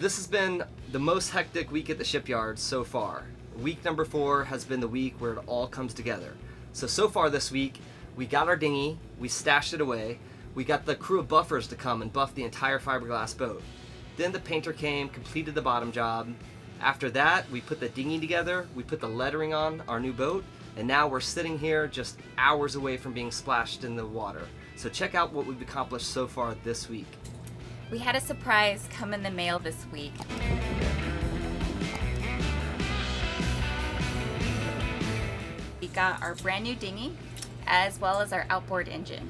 This has been the most hectic week at the shipyard so far. Week number 4 has been the week where it all comes together. So far this week, we got our dinghy, we stashed it away, we got the crew of buffers to come and buff the entire fiberglass boat. Then the painter came, completed the bottom job. After that, we put the dinghy together, we put the lettering on our new boat, and now we're sitting here just hours away from being splashed in the water. So check out what we've accomplished so far this week. We had a surprise come in the mail this week. We got our brand new dinghy, as well as our outboard engine.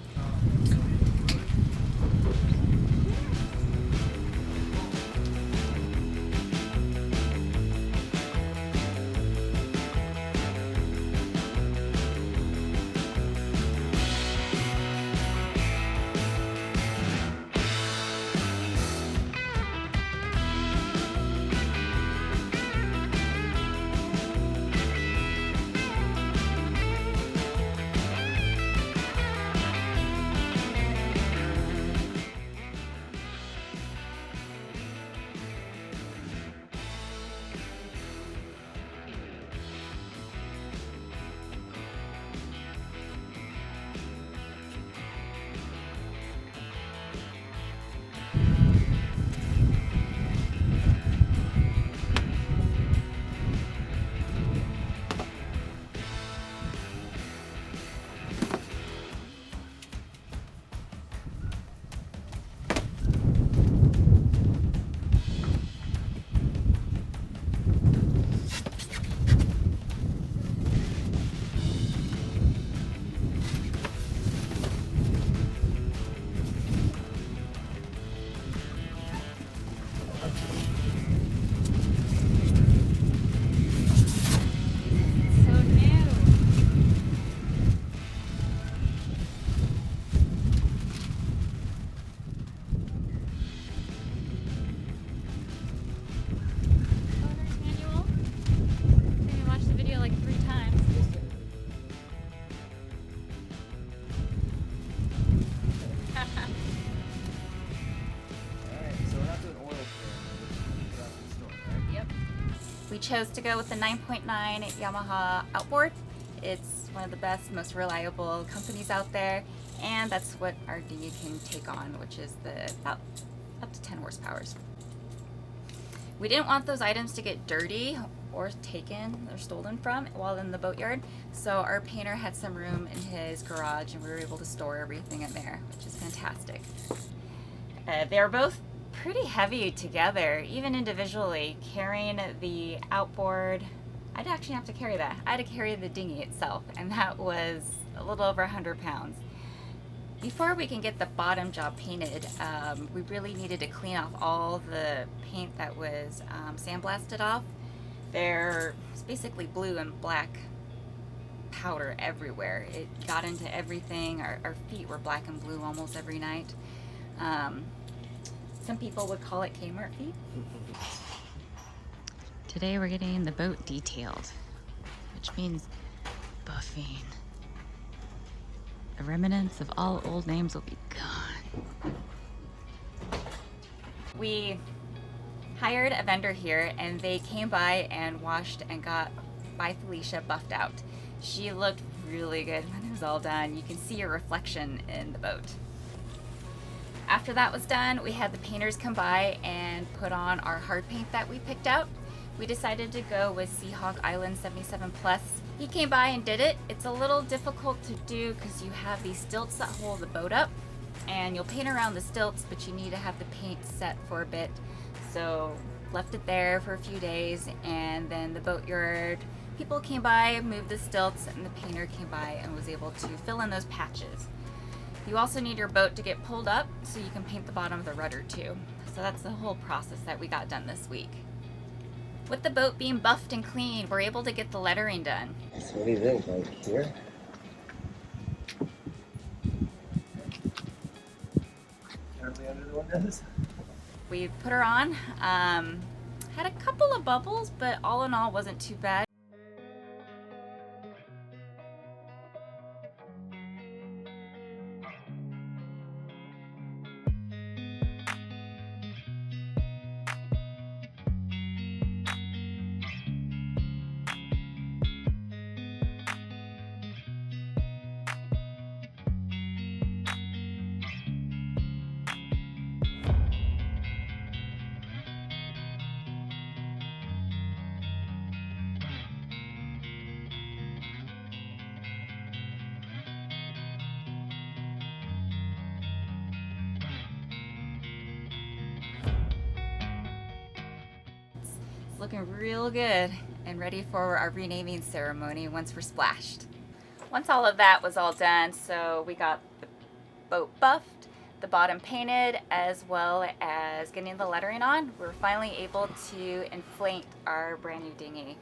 We chose to go with the 9.9 Yamaha Outboard. It's one of the best, most reliable companies out there, and that's what our dinghy can take on, which is about up to 10 horsepower. We didn't want those items to get dirty or taken or stolen from while in the boatyard, so our painter had some room in his garage and we were able to store everything in there, which is fantastic. They're both pretty heavy together, even individually. Carrying the outboard, I'd actually have to carry that. I had to carry the dinghy itself, and that was a little over 100 pounds. Before we can get the bottom job painted, we really needed to clean off all the paint that was sandblasted off. It's basically blue and black powder everywhere. It got into everything. Our feet were black and blue almost every night. Some people would call it Kmart feet. Today we're getting the boat detailed, which means buffing. The remnants of all old names will be gone. We hired a vendor here and they came by and washed and got Bye Felicia buffed out. She looked really good when it was all done. You can see your reflection in the boat. After that was done, we had the painters come by and put on our hard paint that we picked out. We decided to go with Seahawk Island 77 Plus. He came by and did it. It's a little difficult to do because you have these stilts that hold the boat up, and you'll paint around the stilts, but you need to have the paint set for a bit. So left it there for a few days, and then the boatyard people came by, moved the stilts, and the painter came by and was able to fill in those patches. You also need your boat to get pulled up so you can paint the bottom of the rudder too. So that's the whole process that we got done this week. With the boat being buffed and cleaned, we're able to get the lettering done. So what do you think, like here? Currently under the windows. We put her on, had a couple of bubbles, but all in all wasn't too bad. looking real good and ready for our renaming ceremony once we're splashed. Once all of that was all done, so we got the boat buffed, the bottom painted, as well as getting the lettering on, we're finally able to inflate our brand new dinghy.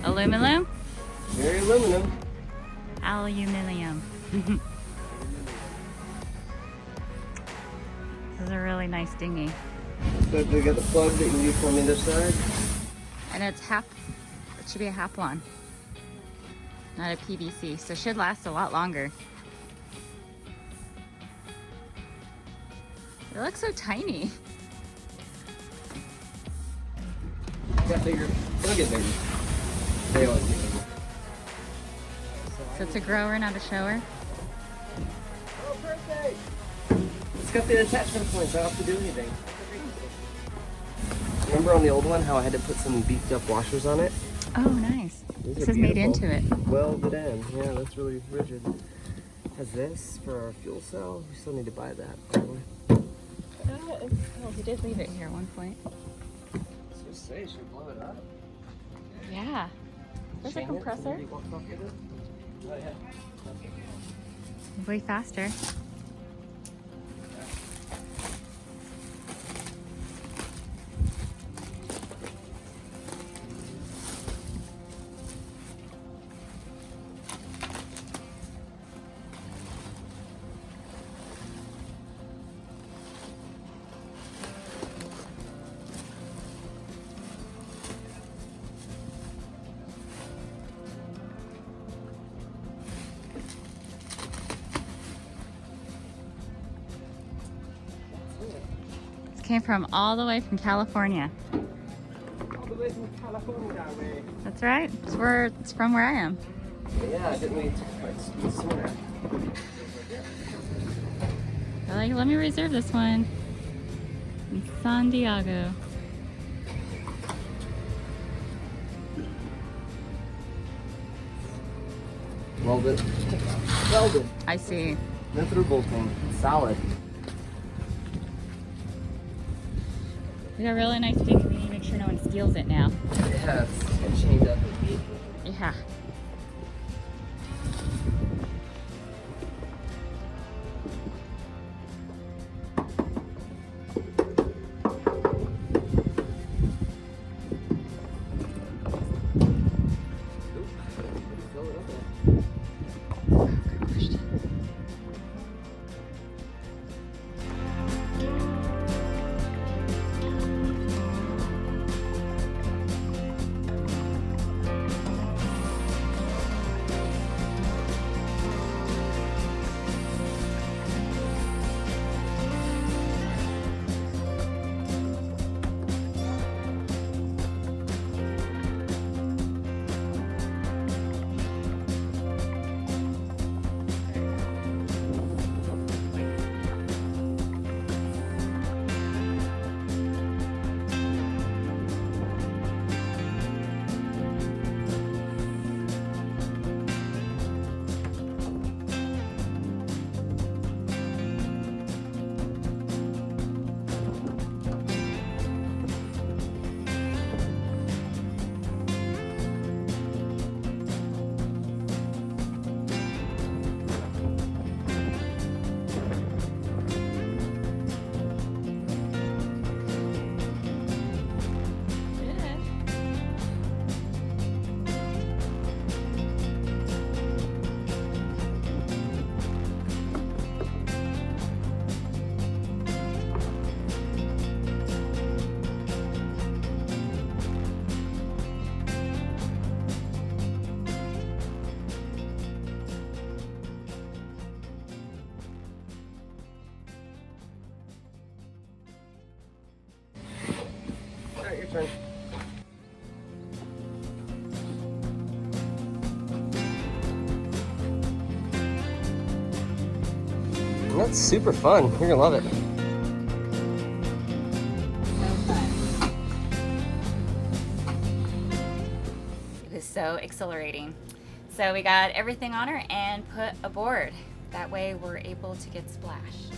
Aluminum? Very aluminum. Aluminium. This is a really nice dinghy. So we got the plug that you need from the other side. And it's it should be a Haplon, not a PVC, so it should last a lot longer. It looks so tiny. Got bigger. It'll get bigger. They always get bigger. So it's a grower, not a shower. Oh, perfect! It's got the attachment points. I don't have to do anything. Remember on the old one how I had to put some beefed up washers on it? Oh, nice. These This are is made beautiful. into it. Welded in. Yeah, that's really rigid. Has this for our fuel cell. We still need to buy that, probably. Oh, he did leave it here at one point. I was gonna say, should we blow it up? Yeah. There's a Chain it so compressor. maybe it won't suffocate it? Oh, yeah. Way faster. Came from all the way from California. All the way from California way. That's right. It's from where I am. Yeah, didn't we squeeze sooner? They're like, let me reserve this one in San Diego. Welded. Welded. I see. No through bolting. Solid. We got a really nice dinghy. We need to make sure no one steals it now. Yeah, it's chained up. Yeah. turn. And that's super fun. You're gonna love it. It was so exhilarating. So we got everything on her and put aboard. That way we're able to get splashed.